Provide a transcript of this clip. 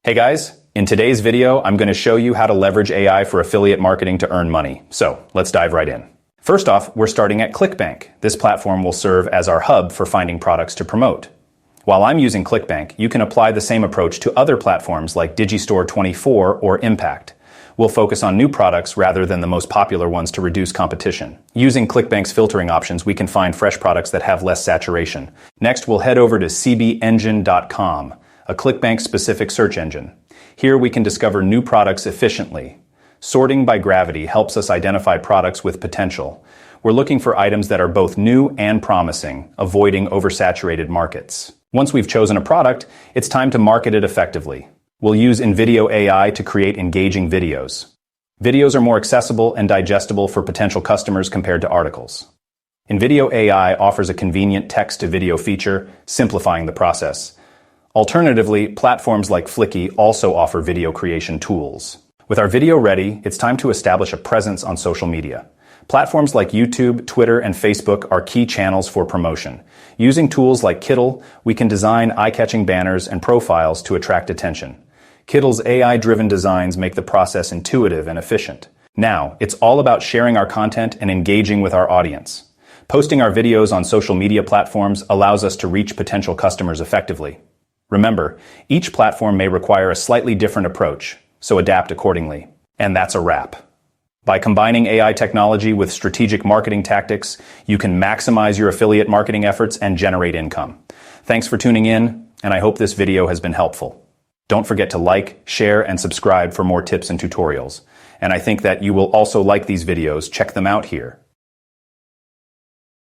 Hey guys, in today's video, I'm going to show you how to leverage AI for affiliate marketing to earn money. So let's dive right in. First off, we're starting at ClickBank. This platform will serve as our hub for finding products to promote. While I'm using ClickBank, you can apply the same approach to other platforms like Digistore24 or Impact. We'll focus on new products rather than the most popular ones to reduce competition. Using ClickBank's filtering options, we can find fresh products that have less saturation. Next, we'll head over to cbengine.com, a ClickBank-specific search engine. Here we can discover new products efficiently. Sorting by gravity helps us identify products with potential. We're looking for items that are both new and promising, avoiding oversaturated markets. Once we've chosen a product, it's time to market it effectively. We'll use invideo AI to create engaging videos. Videos are more accessible and digestible for potential customers compared to articles. Invideo AI offers a convenient text-to-video feature, simplifying the process. Alternatively, platforms like Flicky also offer video creation tools. With our video ready, it's time to establish a presence on social media. Platforms like YouTube, Twitter, and Facebook are key channels for promotion. Using tools like Kittl, we can design eye-catching banners and profiles to attract attention. Kittl's AI-driven designs make the process intuitive and efficient. Now, it's all about sharing our content and engaging with our audience. Posting our videos on social media platforms allows us to reach potential customers effectively. Remember, each platform may require a slightly different approach, so adapt accordingly. And that's a wrap. By combining AI technology with strategic marketing tactics, you can maximize your affiliate marketing efforts and generate income. Thanks for tuning in, and I hope this video has been helpful. Don't forget to like, share, and subscribe for more tips and tutorials. And I think that you will also like these videos. Check them out here.